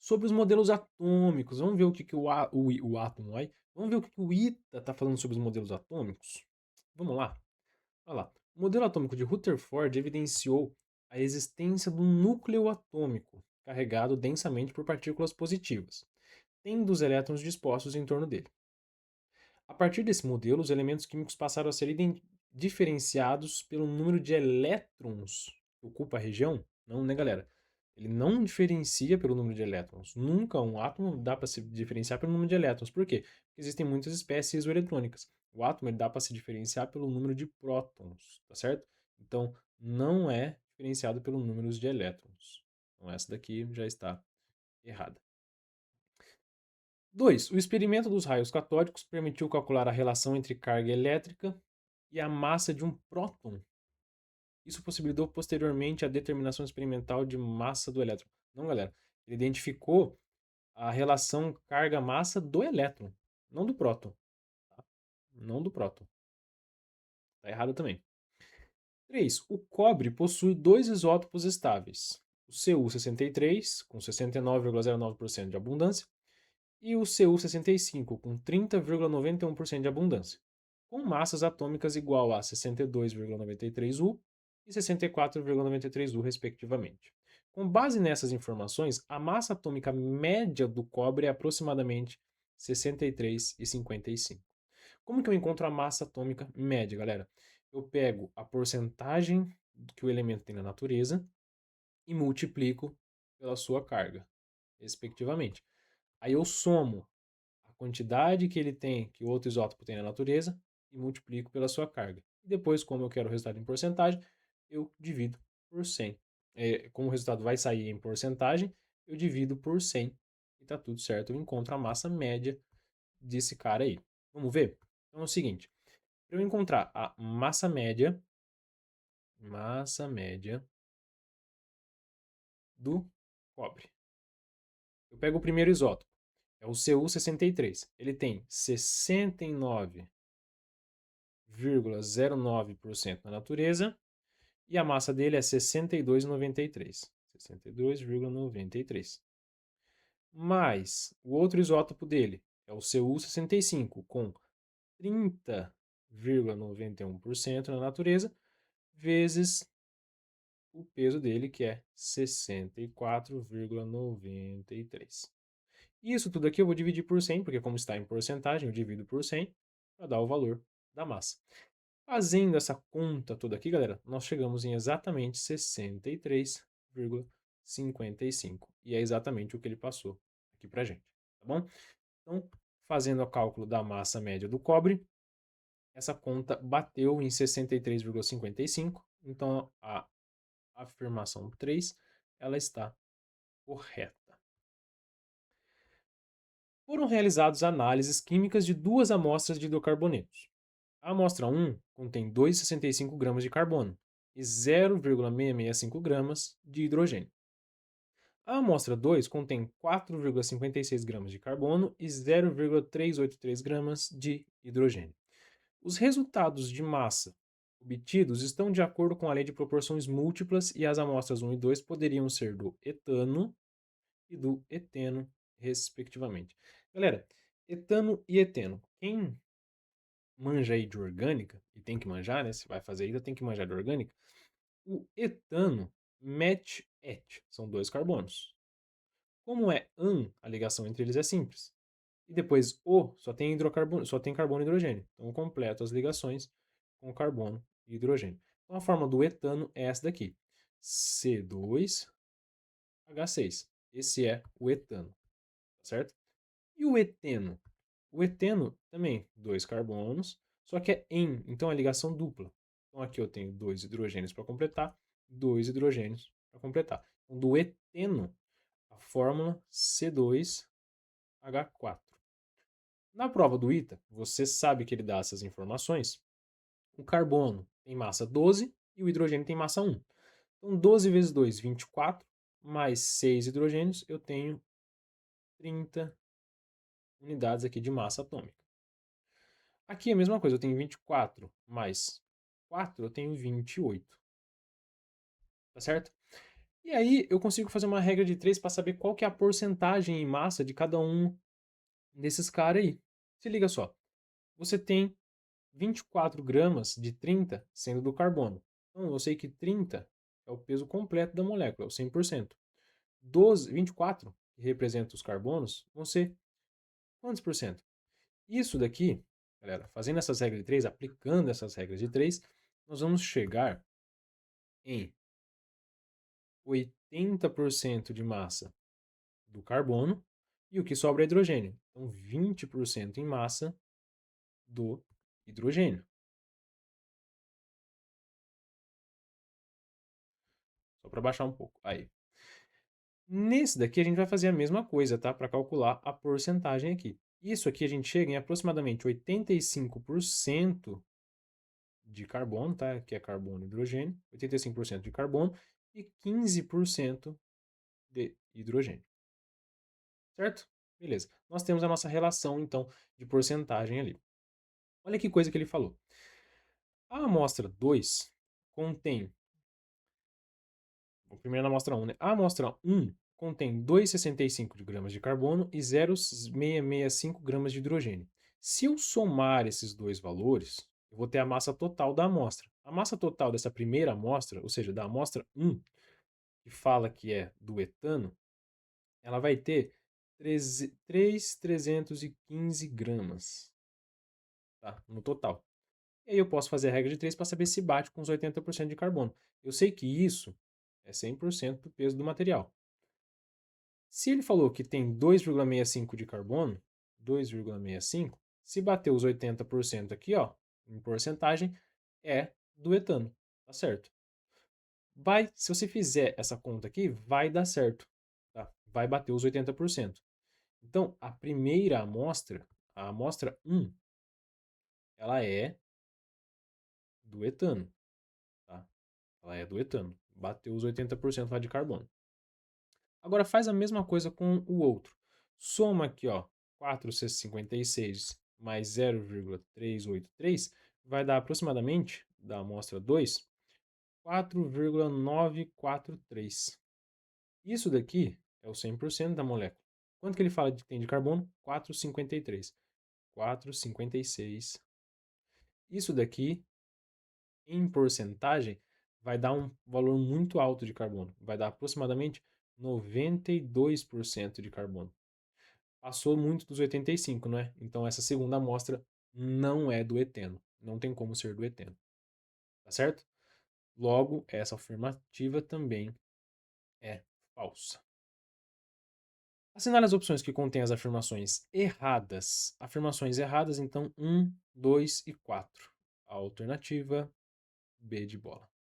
sobre os modelos atômicos. Vamos ver o que, que o átomo, vai. Vamos ver o que, que o ITA está falando sobre os modelos atômicos? Vamos lá. Olha lá. O modelo atômico de Rutherford evidenciou a existência do núcleo atômico carregado densamente por partículas positivas, tendo os elétrons dispostos em torno dele. A partir desse modelo, os elementos químicos passaram a ser diferenciados pelo número de elétrons que ocupa a região. Não, né, galera? Ele não diferencia pelo número de elétrons. Nunca um átomo dá para se diferenciar pelo número de elétrons. Por quê? Porque existem muitas espécies isoeletrônicas. O átomo ele dá para se diferenciar pelo número de prótons, tá certo? Então, não é diferenciado pelo número de elétrons. Então, essa daqui já está errada. 2. O experimento dos raios catódicos permitiu calcular a relação entre carga elétrica e a massa de um próton. Isso possibilitou posteriormente a determinação experimental de massa do elétron. Não, galera. Ele identificou a relação carga-massa do elétron, não do próton. Tá? Não do próton. Está errado também. 3. O cobre possui dois isótopos estáveis. O Cu63, com 69,09% de abundância, e o Cu65, com 30,91% de abundância, com massas atômicas igual a 62,93 U e 64,93 U, respectivamente. Com base nessas informações, a massa atômica média do cobre é aproximadamente 63,55. Como que eu encontro a massa atômica média, galera? Eu pego a porcentagem que o elemento tem na natureza e multiplico pela sua carga, respectivamente. Aí eu somo a quantidade que ele tem, que o outro isótopo tem na natureza, e multiplico pela sua carga. E depois, como eu quero o resultado em porcentagem, eu divido por 100. Como o resultado vai sair em porcentagem, eu divido por 100 e tá tudo certo. Eu encontro a massa média desse cara aí. Vamos ver? Então é o seguinte, para eu encontrar a massa média do cobre, eu pego o primeiro isótopo, é o Cu63. Ele tem 69,09% na natureza e a massa dele é 62,93. 62,93. Mais o outro isótopo dele é o Cu65 com 30,91% na natureza vezes o peso dele, que é 64,93. Isso tudo aqui eu vou dividir por 100, porque como está em porcentagem, eu divido por 100 para dar o valor da massa. Fazendo essa conta toda aqui, galera, nós chegamos em exatamente 63,55. E é exatamente o que ele passou aqui para gente, tá bom? Então, fazendo o cálculo da massa média do cobre, essa conta bateu em 63,55. Então, a afirmação 3, ela está correta. Foram realizadas análises químicas de duas amostras de hidrocarbonetos. A amostra 1 contém 2,65 gramas de carbono e 0,665 gramas de hidrogênio. A amostra 2 contém 4,56 gramas de carbono e 0,383 gramas de hidrogênio. Os resultados de massa obtidos estão de acordo com a lei de proporções múltiplas e as amostras 1 e 2 poderiam ser do etano e do eteno, respectivamente. Galera, etano e eteno. Quem manja aí de orgânica, e tem que manjar, né? Se vai fazer ainda, tem que manjar de orgânica. O etano mete et, são dois carbonos. Como é an, a ligação entre eles é simples. E depois o só tem hidrocarbono, só tem carbono e hidrogênio. Então eu completo as ligações com carbono e hidrogênio. Então a forma do etano é essa daqui: C2H6. Esse é o etano, tá certo? E o eteno? O eteno também, dois carbonos, só que é em, então é ligação dupla. Então aqui eu tenho dois hidrogênios para completar, dois hidrogênios para completar. Então, do eteno, a fórmula C2H4. Na prova do ITA, você sabe que ele dá essas informações. O carbono tem massa 12 e o hidrogênio tem massa 1. Então 12 vezes 2, 24, mais 6 hidrogênios, eu tenho 30 unidades aqui de massa atômica. Aqui é a mesma coisa, eu tenho 24 mais 4, eu tenho 28. Tá certo? E aí eu consigo fazer uma regra de 3 para saber qual que é a porcentagem em massa de cada um desses caras aí. Se liga só, você tem 24 gramas de 30 sendo do carbono. Então eu sei que 30 é o peso completo da molécula, é o 100%. 24, que representa os carbonos, vão ser quantos por cento? Isso daqui, galera, fazendo essas regras de 3, aplicando essas regras de 3, nós vamos chegar em 80% de massa do carbono e o que sobra é hidrogênio. Então, 20% em massa do hidrogênio. Só para baixar um pouco. Aí. Nesse daqui a gente vai fazer a mesma coisa, tá? Para calcular a porcentagem aqui. Isso aqui a gente chega em aproximadamente 85% de carbono, tá? Que é carbono e hidrogênio. 85% de carbono e 15% de hidrogênio. Certo? Beleza. Nós temos a nossa relação, então, de porcentagem ali. Olha que coisa que ele falou. A amostra 2 contém, primeiro na amostra 1, né? A amostra 1 contém 2,65 de gramas de carbono e 0,665 gramas de hidrogênio. Se eu somar esses dois valores, eu vou ter a massa total da amostra. A massa total dessa primeira amostra, ou seja, da amostra 1, que fala que é do etano, ela vai ter 3,315 gramas, tá? No total. E aí eu posso fazer a regra de 3 para saber se bate com os 80% de carbono. Eu sei que isso é 100% do peso do material. Se ele falou que tem 2,65 de carbono, 2,65, se bater os 80% aqui, ó, em porcentagem, é do etano, tá certo? Se você fizer essa conta aqui, vai dar certo, tá? Vai bater os 80%. Então, a primeira amostra, a amostra 1, ela é do etano, tá? Ela é do etano. Bateu os 80% lá de carbono. Agora faz a mesma coisa com o outro. Soma aqui, ó, 4,56 mais 0,383 vai dar aproximadamente, da amostra 2, 4,943. Isso daqui é o 100% da molécula. Quanto que ele fala que tem de carbono? 4,53. 4,56. Isso daqui, em porcentagem, vai dar um valor muito alto de carbono. Vai dar aproximadamente 92% de carbono. Passou muito dos 85, não é? Então essa segunda amostra não é do eteno. Não tem como ser do eteno. Tá certo? Logo, essa afirmativa também é falsa. Assinale as opções que contêm as afirmações erradas. Afirmações erradas, então, 1, 2 e 4. A alternativa B de bola.